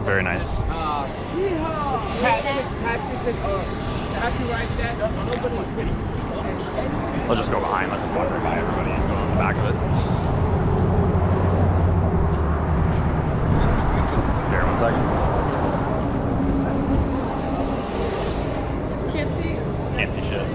Very nice. I'll just go behind, let them walk right by everybody and go on the back of it. Here, 1 second. Can't see. Can't see shit.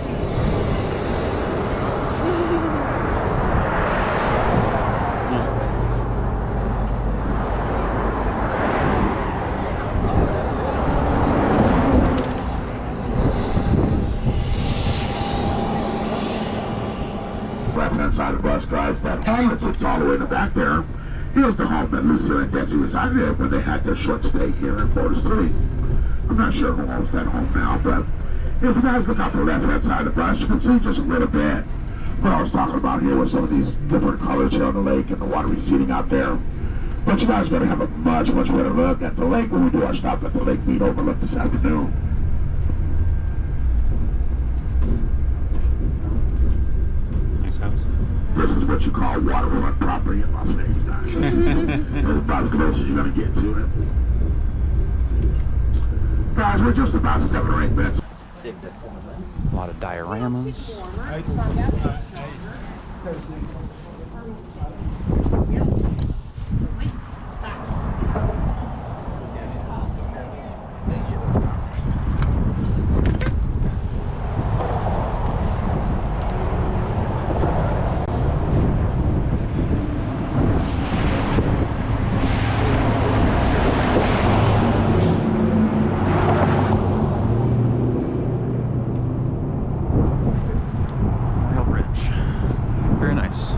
Left-hand side of the bus, guys, that home that sits all the way in the back there, here's the home that Lucy and Desi resided in when they had their short stay here in Boulder City. I'm not sure who owns that home now, but if you guys look out the left-hand side of the bus, you can see just a little bit what I was talking about here with some of these different colors here on the lake and the water receding out there. But you guys are going to have a much better look at the lake when we do our stop at the Lake Mead overlook this afternoon. This is what you call waterfront property in Las Vegas, guys. That's about as close as you're going to get to it. Guys, we're just about 7 or 8 minutes. A lot of dioramas. Very nice.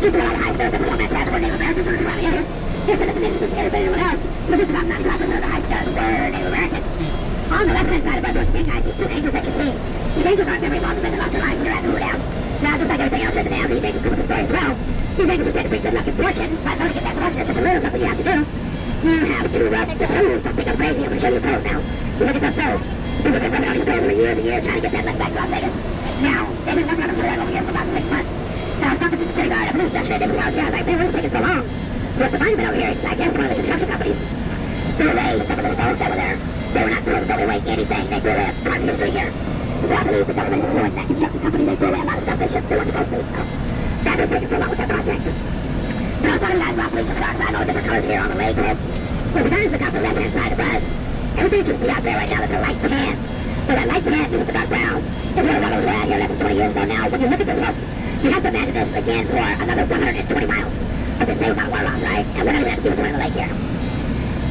Just about the high scores that were on that test were Native Americans or surrounding areas. Instead of the mixed with everybody else, so just about 95% of the high scores were Native American. On the left-hand side of the bus, once again, guys, these 2 angels that you see, these angels aren't very long, but they lost their lives here at the Hoover Dam. Now, just like everything else here at the dam, these angels come with a story as well. These angels are said to bring good luck and fortune, but in order to get that fortune, it's just a little something you have to do. You have to rub the toes. Don't think I'm crazy. I'm going to show you the toes now. You look at those toes. People have been rubbing on these toes for years and years trying to get that luck back to Las Vegas. Now, they've been rubbing on them for over here for about 6 months. So I was talking to the security guard. I moved yesterday. They were I was like, man, what's taking so long? With the monument over here, I guess one of the construction companies threw away some of the stones that were there. They were not supposed to throw away anything. They threw away a part of history here. So I believe the government is suing that construction company. They threw away a lot of stuff they weren't supposed to. So that's what's taking so long with that project. But I was talking to guys about bleaching peroxide and all the different colors here on the lake clips. Well, if you guys look out the left-hand side of us, Everything that you see out there right now that's a light tan, well, that light tan means the dark brown. That's where the runners were out here less than 20 years ago now. When you look at this, folks, you have to imagine this again for another 120 miles of the same amount of water loss, right? And we're not even have to do is run the lake here.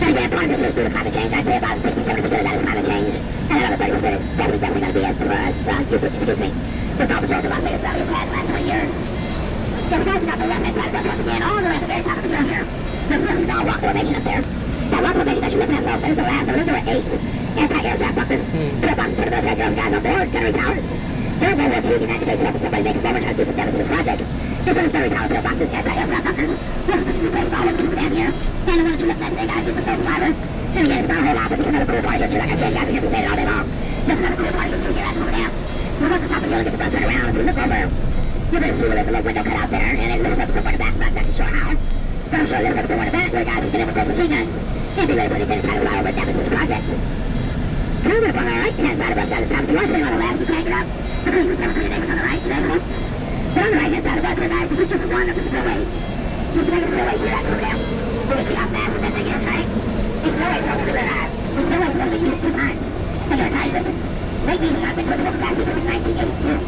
And again, part of this is due to climate change. I'd say about 60-70% of that is climate change, and another 30% is definitely going to be as usage, with all the growth that Las Vegas Valley has had in the last 20 years. Yeah, the guys are on the left-hand side of us once again, all the way at the very top of the ground here. There's a small rock formation up there. That rock formation that you're looking at, folks, that is the last. I believe there were 8 anti-aircraft bunkers. There were boxes for the military girls and guys on board, gunnery towers. During World War II, the United States helped somebody make a bomber trying to do some damage to this project. And so this gunnery tower built boxes, anti-aircraft bunkers. Those are to be placed all over the Hoover Dam here. And the one that you're looking at today, guys, is the sole survivor. And again, it's not a whole lot, but just another cool part of history. Like I said, guys, we have to say it all day long. Just another cool part of history here at Hoover Dam. We'll go to the top of the hill and get the bus turned around. If we look over, you're going to see where there's a little window cut out there, and it lifts up somewhere in the back. I'm not exactly sure how, but I'm sure it lifts up somewhere in the back where guys can get in with those machine guns and be ready for anything to try to rely over and damage this project. Coming up on the right-hand side of us, guys, this time, if you are sitting on the left, you can't get up. Please be careful for your neighbors on the right today, folks. But on the right-hand side of us here, guys, this is just one of the spillways. These are the spillways here at Hoover Dam. We can see how massive that thing is, right? These spillways are really bad. These spillways have been used 2 times in their entire existence. Lake Mead has not been towards full capacity since 1982.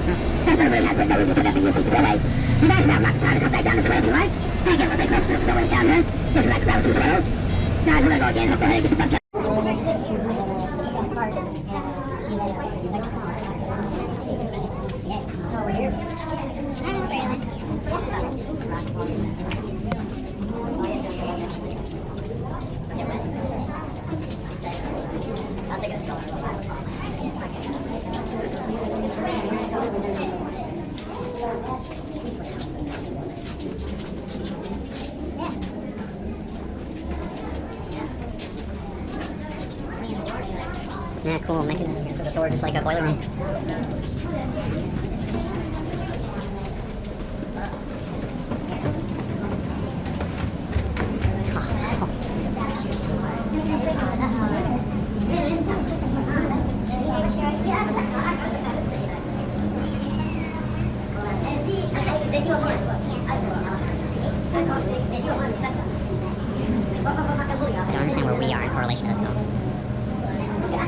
And so there really has been no reason for them to use these spillways. You guys should have lots of time to come back down this way if you like. And get a little bit closer to the spillways down here. If you like to grab a few photos. Guys, we're going to go again. Go ahead and get the bus. Yeah, cool mechanism here for the door, just like a boiler room. I don't understand where we are in correlation to this though. I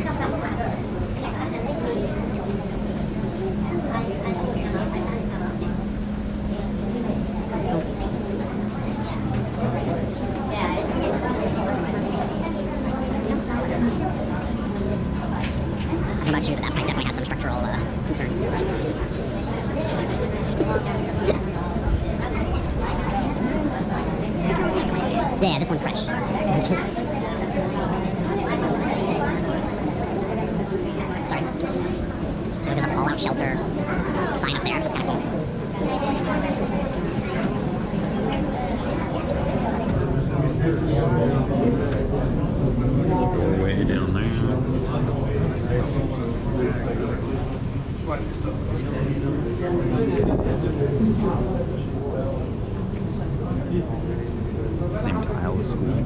don't know about you, but that pipe definitely has some structural concerns. Yeah, this one's fresh. Sorry. So there's a fallout shelter sign up there. That's kind of cool. There's a doorway down there. Same tile as school.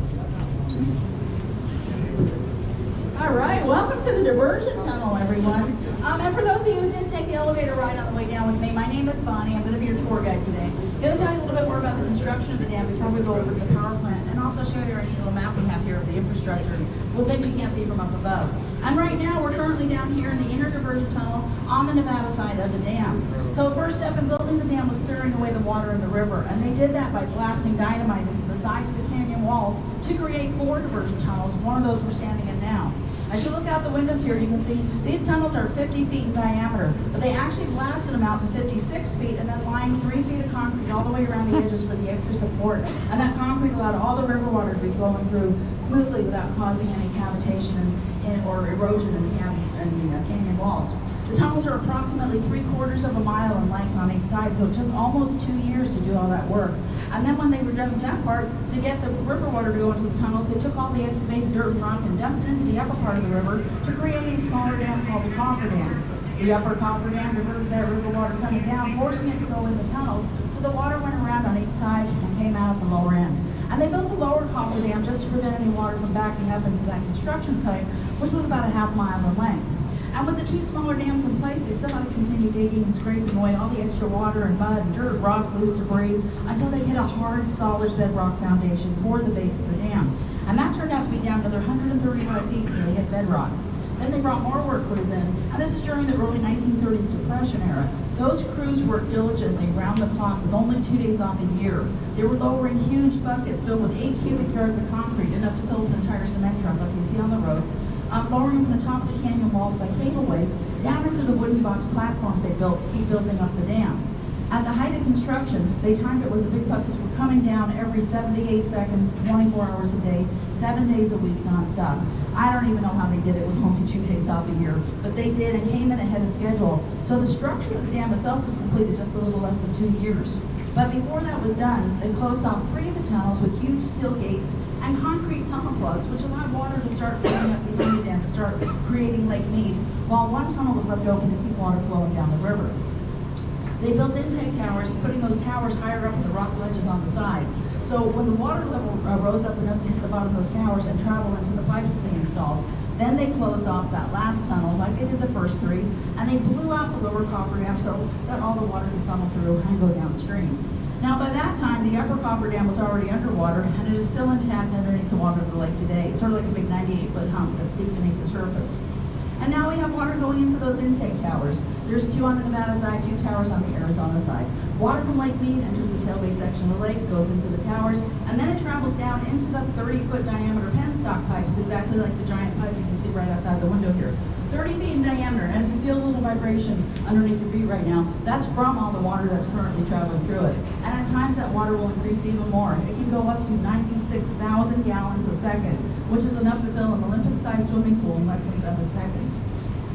All right, welcome to the diversion tunnel, everyone. And for those of you who didn't take the elevator ride on the way down with me, my name is Bonnie. I'm going to be your tour guide today. I'm going to tell you a little bit more about the construction of the dam before we go over to the power plant, and also show you our neat little map we have here of the infrastructure, well, things you can't see from up above. And right now, we're currently down here in the inner diversion tunnel on the Nevada side of the dam. So first step in building the dam was clearing away the water in the river, and they did that by blasting dynamite into the sides of the canyon walls to create 4 diversion tunnels. One of those we're standing in now. As you look out the windows here, you can see these tunnels are 50 feet in diameter, but they actually blasted them out to 56 feet and then lined 3 feet of concrete all the way around the edges for the extra support. And that concrete allowed all the river water to be flowing through smoothly without causing any cavitation or erosion in the canyon walls. The tunnels are approximately 3/4 of a mile in length on each side, so it took almost 2 years to do all that work. And then when they were done with that part, to get the river water to go into the tunnels, they took all the excavated dirt and rock and dumped it into the upper part of the river to create a smaller dam called the coffer dam. The upper coffer dam diverted that river water coming down, forcing it to go in the tunnels, so the water went around on each side and came out at the lower end. And they built a lower coffer dam just to prevent any water from backing up into that construction site, which was about a half mile in length. And with the two smaller dams in place, they still had to continue digging and scraping away all the extra water and mud and dirt, rock, loose debris, until they hit a hard, solid bedrock foundation for the base of the dam. And that turned out to be down another 135 feet until they hit bedrock. Then they brought more work crews in, and this is during the early 1930s Depression era. Those crews worked diligently round the clock with only 2 days off a year. They were lowering huge buckets filled with 8 cubic yards of concrete, enough to fill up an entire cement truck like you see on the roads, lowering from the top of the canyon walls by cableways down into the wooden box platforms they built to keep building up the dam. At the height of construction, they timed it where the big buckets were coming down every 78 seconds, 24 hours a day, 7 days a week, nonstop. I don't even know how they did it with only 2 days off a year, but they did and came in ahead of schedule. So the structure of the dam itself was completed just a little less than 2 years. But before that was done, they closed off 3 of the tunnels with huge steel gates and concrete tunnel plugs, which allowed water to start flowing up behind the dam to start creating Lake Mead, while one tunnel was left open to keep water flowing down the river. They built intake towers, putting those towers higher up in the rock ledges on the sides. So when the water level rose up enough to hit the bottom of those towers and travel into the pipes that they installed, then they closed off that last tunnel like they did the first 3, and they blew out the lower coffer dam so that all the water could funnel through and go downstream. Now by that time, the upper coffer dam was already underwater, and it is still intact underneath the water of the lake today. It's sort of like a big 98-foot hump that's deep beneath the surface. And now we have water going into those intake towers. There's 2 on the Nevada side, 2 towers on the Arizona side. Water from Lake Mead enters the tailway section of the lake, goes into the towers, and then it travels down into the 30-foot diameter penstock pipe. It's exactly like the giant pipe you can see right outside the window here. 30 feet in diameter, and if you feel a little vibration underneath your feet right now, that's from all the water that's currently traveling through it. And at times that water will increase even more. It can go up to 96,000 gallons a second, which is enough to fill an Olympic-sized swimming pool in less than 7 seconds.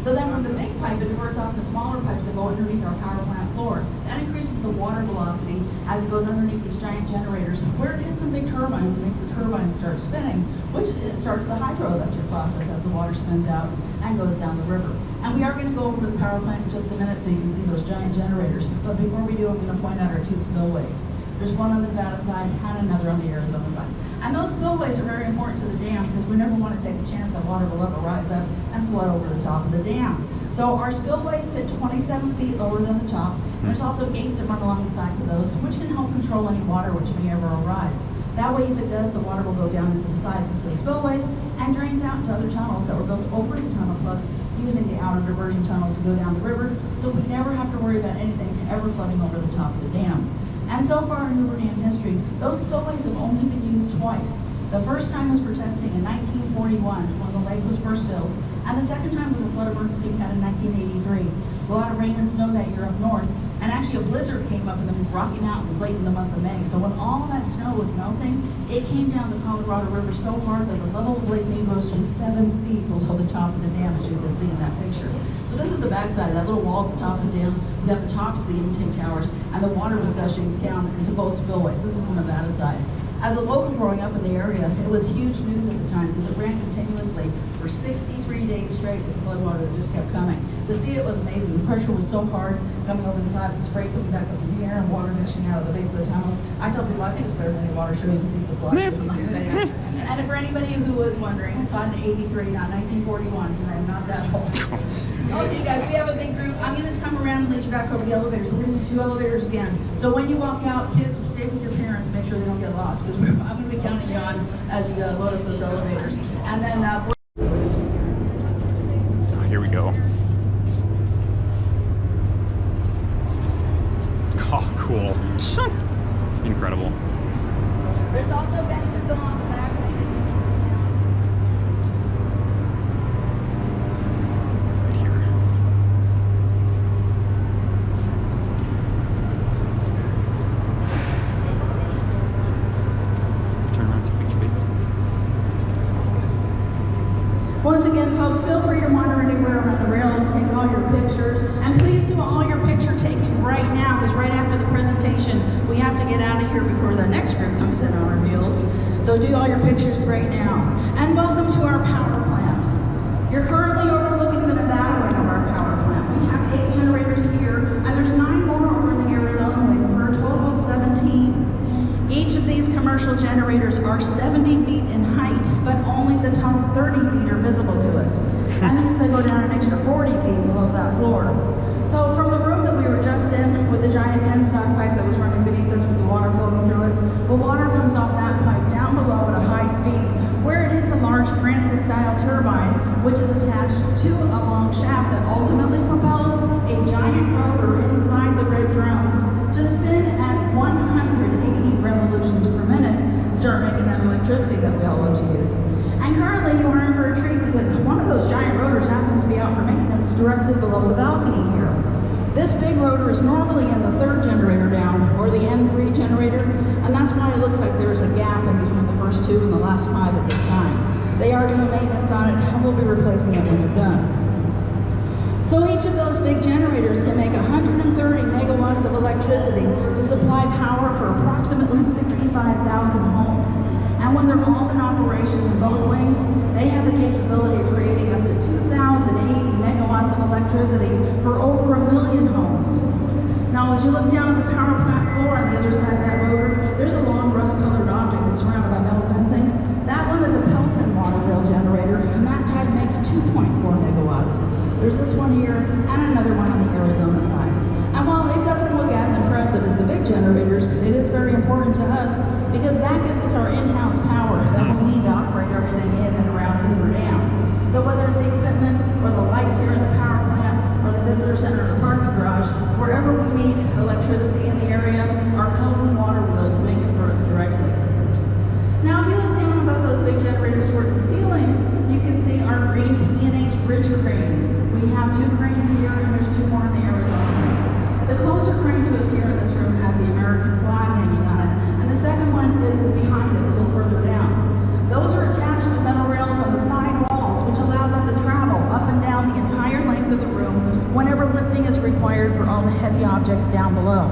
So then from the big pipe, it diverts off into smaller pipes that go underneath our power plant floor. That increases the water velocity as it goes underneath these giant generators, where it hits some big turbines and makes the turbines start spinning, which starts the hydroelectric process as the water spins out and goes down the river. And we are going to go over to the power plant in just a minute so you can see those giant generators. But before we do, I'm going to point out our 2 spillways. There's one on the Nevada side and another on the Arizona side. And those spillways are very important to the dam because we never want to take a chance that water will ever rise up and flood over the top of the dam. So our spillways sit 27 feet lower than the top. And there's also gates that run along the sides of those, which can help control any water which may ever arise. That way, if it does, the water will go down into the sides of the spillways and drains out into other tunnels that were built over the tunnel plugs using the outer diversion tunnel to go down the river, so we never have to worry about anything ever flooding over the top of the dam. And so far in Hoover Dam history, those spillways have only been used twice. The first time was for testing in 1941 when the lake was first built, and the second time was a flood emergency we had in 1983. There's a lot of rain and snow that year up north, and actually a blizzard came up in the Rocky Mountains late in the month of May. So when all that snow was melting, it came down the Colorado River so hard that the level of Lake Mead rose to 7 feet below the top of the dam, as you can see in that picture. So this is the backside. That little wall is the top of the dam. We got the tops of the intake towers, and the water was gushing down into both spillways. This is the Nevada side. As a local growing up in the area, it was huge news at the time because it ran continuously for 63 days straight with floodwater that just kept coming. To see it was amazing. The pressure was so hard coming over the side of the spray coming back up in the air and water gushing out of the base of the tunnels. I tell people I think it's better than any water show you can see the flush. And for anybody who was wondering, it's on 83, not 1941, because I'm not that old. Okay guys, we have a big group. I'm going to come around and lead you back over the elevators. We're going to do 2 elevators again. So when you walk out, kids, stay with your parents, make sure they don't get lost, because I'm going to be counting you on as you load up those elevators. And then here we go. Oh, cool. Incredible. there's also benches along the back. Right here. Turn around to picture base. Once again, folks, feel free to wander anywhere around the rails, take all your pictures, and please do all your picture taking right now, because right after the presentation, we have to get out of here before the next group comes in on our heels. So do all your pictures right now. And welcome to our power plant. You're currently overlooking the Nevada wing of our power plant. We have 8 generators here, and there's 9 more over in the Arizona wing for a total of 17. Each of these commercial commercial generators are 70 feet in height, but only the top 30 feet are visible to us. That means they go down an extra 40 feet below that floor. So from the room that we were just in, with the giant penstock pipe that was running beneath us with the water flowing through it, the water comes off that pipe down below at a high speed, where it hits a large Francis-style turbine, which is attached to a long shaft that ultimately propels a giant rotor inside the red drums to spin at 180 revolutions per minute and start making that electricity that we all love to use. And currently you are in for a treat because one of those giant rotors happens to be out for maintenance directly below the balcony here. This big rotor is normally in the third generator down, or the N3 generator, and that's why it looks like there's a gap in between the first two and the last 5 at this time. They are doing maintenance on it, and we'll be replacing it when they're done. So each of those big generators can make 130 megawatts of electricity to supply power for approximately 65,000 homes. And when they're all in operation in both wings, they have the capability of creating up to 2,080 megawatts of electricity for over 1 million homes. Now, as you look down at the power plant floor on the other side of that rotor, there's a long rust-colored object that's surrounded by metal fencing. That one is a Pelton water rail generator, and that type makes 2.4 megawatts. There's this one here, and another one on the Arizona side. And while it doesn't look as impressive as the big generators, it is very important to us because that gives us our in-house power that we need to operate everything in and around Hoover Dam. So whether it's the equipment, or the lights here in the power plant, or the visitor center, or the parking garage, wherever we need electricity in the area, our Pelton water wheels make it for us directly. Now, if you look down above those big generators towards the ceiling, you can see our green P&H bridge cranes. We have 2 cranes here, and there's 2 more in the Arizona room. The closer crane to us here in this room has the American flag hanging on it, and the second one is behind it, a little further down. Those are attached to metal rails on the side walls, which allow them to travel up and down the entire length of the room whenever lifting is required for all the heavy objects down below.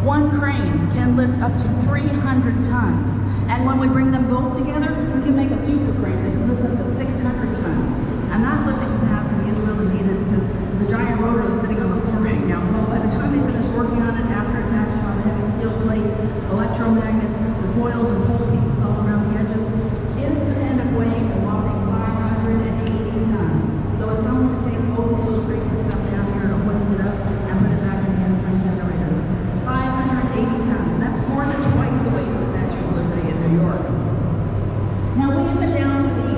One crane can lift up to 300 tons. And when we bring them both together, we can make a super crane that can lift up to 600 tons. And that lifting capacity is really needed because the giant rotor that's sitting on the floor right now, well, by the time they finish working on it, after attaching all the heavy steel plates, electromagnets, the coils and pole pieces all around the edges, it is going to end up weighing a whopping 580 tons. So it's going to take both of those cranes to come down here to hoist it up and put it back in the N3 generator. 580 tons. That's more than twice the weight of the Statue of Liberty in New York. Now, we have been down to the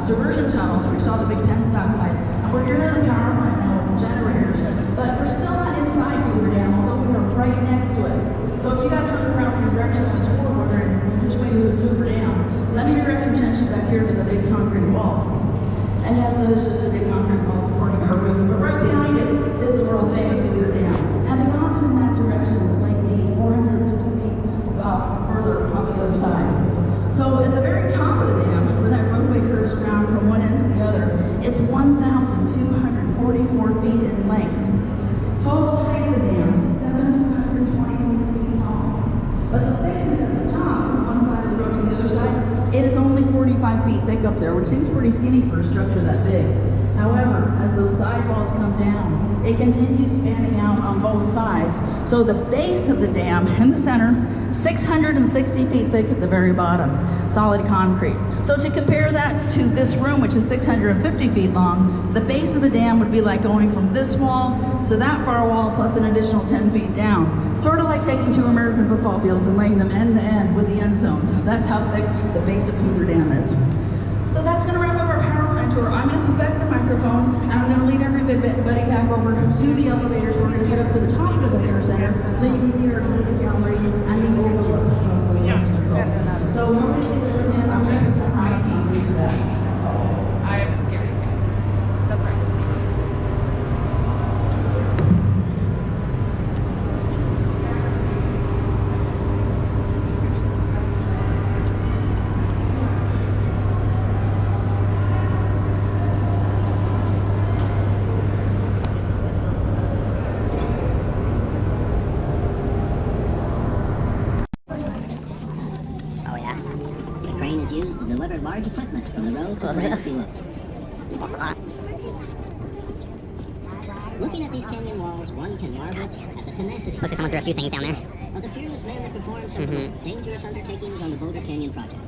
diversion tunnels where you saw the big penstock pipe, and we're here in the power plant now with the generators, but we're still not inside Hoover Dam, although we are right next to it. So if you got turned around from your direction on the tour, wondering which way to Hoover Dam, let me direct your attention back here to the big concrete wall. And yes, that is just a big concrete wall supporting our roof, but right behind it is the world famous Hoover Dam. And the opposite in that direction is Lake Mead, 450 feet further on the other side. So at the very top of the dam, where that roadway curves around from one end to the other, it's 1,244 feet in length. Total height of the dam is 726 feet tall. But the thickness at the top, from one side of the road to the other side, it is only 45 feet thick up there, which seems pretty skinny for a structure that big. However, as those sidewalls come down, it continues spanning out on both sides. So the base of the dam in the center, 660 feet thick at the very bottom, solid concrete. So to compare that to this room, which is 650 feet long, the base of the dam would be like going from this wall to that far wall plus an additional 10 feet down. Sort of like taking 2 American football fields and laying them end to end with the end zones. That's how thick the base of Hoover Dam is. So that's going to wrap up our power plant tour. I'm going to put back the microphone, and I'm going to lead everybody back over to the elevators. We're going to head up to the top of the visitor center so you can see our exhibit gallery and the overlook. So nobody's in there, man. I'm just I can't read that. I am scared. That's right. Used to deliver large equipment from the road to the branch below. Looking at these canyon walls, one can marvel at the tenacity. Looks like someone threw a few things down there. Of the fearless experienced men that performed some of the most dangerous undertakings on the Boulder Canyon project.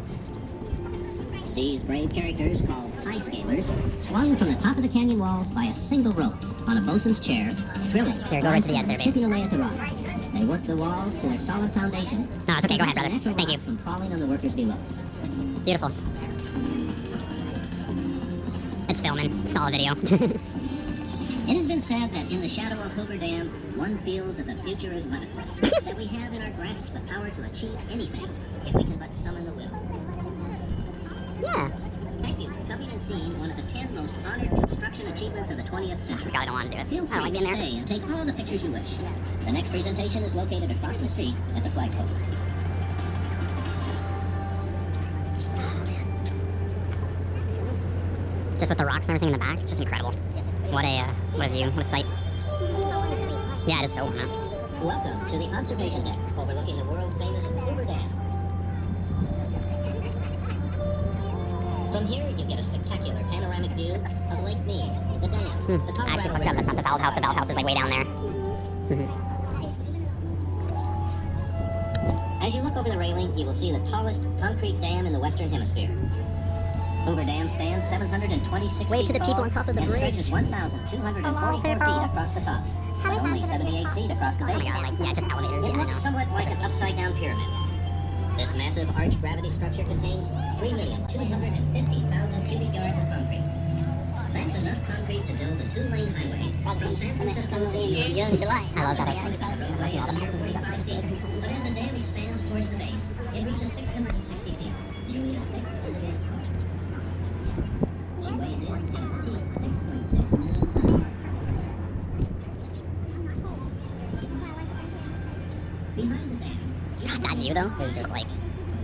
These brave characters, called high scalers, swung from the top of the canyon walls by a single rope on a bosun's chair, drilling, Here, go right to the end there, babe. chipping away at the rock. They worked the walls to their solid foundation. No, it's okay. Go ahead, brother. Natural Thank rock you. from falling on the workers below. Beautiful. It's filming. It's all a video. It has been said that in the shadow of Hoover Dam, one feels that the future is limitless, that we have in our grasp the power to achieve anything if we can but summon the will. Yeah. Thank you for coming and seeing one of the 10 most honored construction achievements of the 20th century. God, I don't want to do it. Feel I free don't like to being there. stay and take all the pictures you wish. The next presentation is located across the street at the flagpole. Just with the rocks and everything in the back, it's just incredible. What a view, what a sight. Yeah, it is so warm. Welcome to the observation deck overlooking the world-famous Hoover Dam. From here, you get a spectacular panoramic view of Lake Mead, the dam, the I actually Colorado fucked up. That's not the valve house. The valve house is like way down there. As you look over the railing, you will see the tallest concrete dam in the Western Hemisphere. Hoover Dam stands 726 Wave feet to the tall people on top of the and bridge. stretches 1,244 feet across the top, but only 78 feet across the Oh my base. god, like, yeah, just elevators. It Yeah, I looks know. somewhat like an upside-down pyramid. This massive arch gravity structure contains 3,250,000 cubic yards of concrete. That's enough concrete to build a two-lane highway from San Francisco to New York. June, July. I love that. The roadway is a mere 45 feet, but as the dam expands towards the base, it reaches 660 feet, nearly as thick as it is tall. She weighs in at a petite 6.6 million tons. Behind the dam, God, that view though is just like the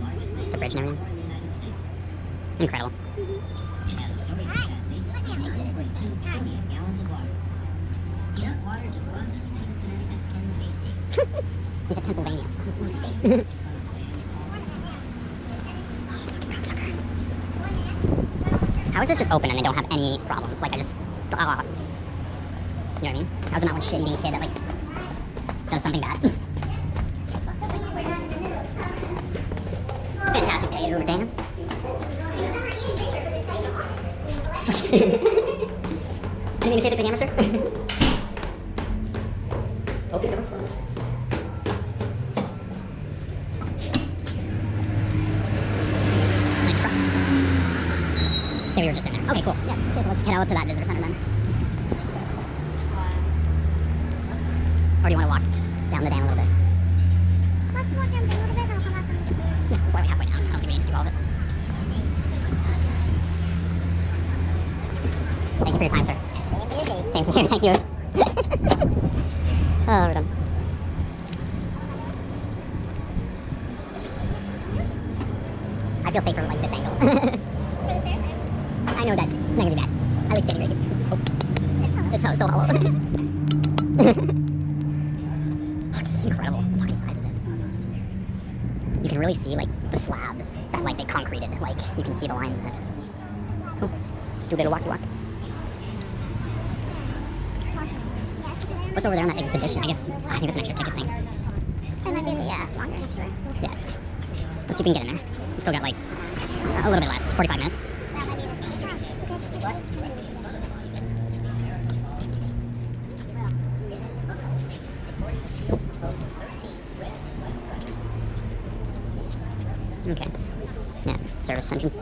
largest dam the bridge and everything. in the United States. Incredible. It has a storage capacity of 9.2 trillion gallons of water. Enough water to flood the state of Connecticut 10 feet deep. He's at Pennsylvania. State. How is this just open and they don't have any problems? Like, I just... You know what I mean? How's it not one shit-eating kid that, like, does something bad? Fantastic day at Hoover Dam. Anything to say at the camera, sir? Open the door slowly. Nice truck. Okay, we were just in there. Okay, cool. Yeah, okay, so let's head out to that visitor center then. Or do you want to walk down the dam a little bit? Let's walk down a little bit and I'll come back. Yeah, it's only halfway down. I don't think we need to do all of it. Thank you for your time, sir. Same to you. Thank you. Oh, we're done. I feel safer like this angle. I know that it's not gonna be bad. I like standing right here. Oh. It's so hollow. Fuck, this is incredible. The fucking size of this. You can really see like the slabs that like they concreted. Like you can see the lines in it. Oh, let's do a bit of walkie walk. What's over there on that exhibition? I think it's an extra ticket thing. There might be the longer tour. Yeah. Let's see if we can get in there. We still got like a little bit less, 45 minutes. That might be this one. What? Directly in front of the monument is the American Ball Museum. It is prominently pictured supporting a shield of 13 red and white stripes. Okay. Yeah, service entrance.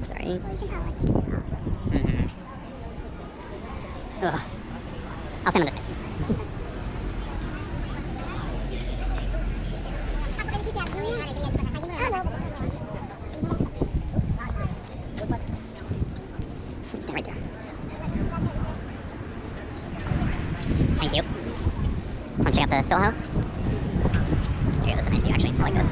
Sorry. Mm-hmm. Ugh. I'll stand on this thing. Stand right there. Thank you. Want to check out the spill house? Yeah, this is a nice view actually. I like this.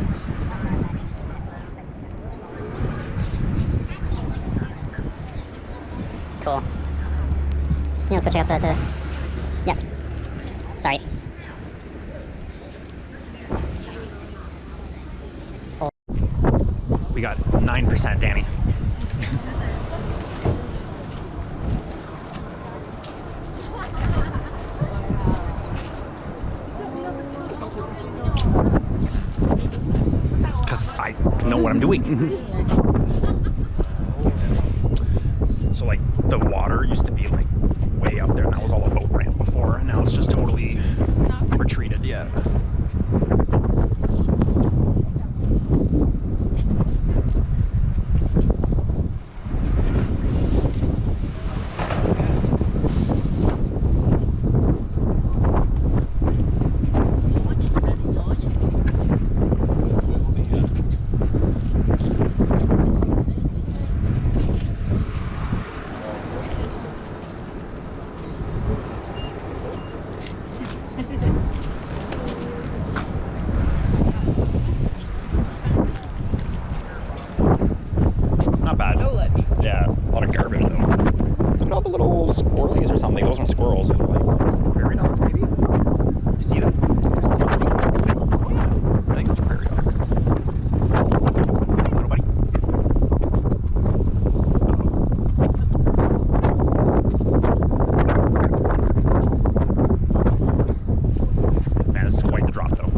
Cool. Yeah, let's go check out the yep. Sorry. Oh. We got 9%, Danny. because I know what I'm doing. So like the water used to be like way up there, and that was all a boat ramp before, and now it's just totally retreated. Yeah. Not bad. Yeah, a lot of garbage though. Look at all the little squirrelies or something. Those aren't squirrels. Those are like prairie dogs, maybe? You see them? I think those are prairie dogs. Hey, little buddy. Man, this is quite the drop though.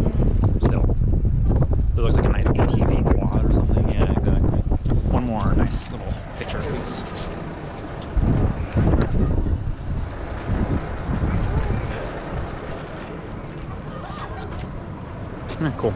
Still. It looks like a nice ATV quad or something. Yeah, exactly. One more nice little picture, please. Cool.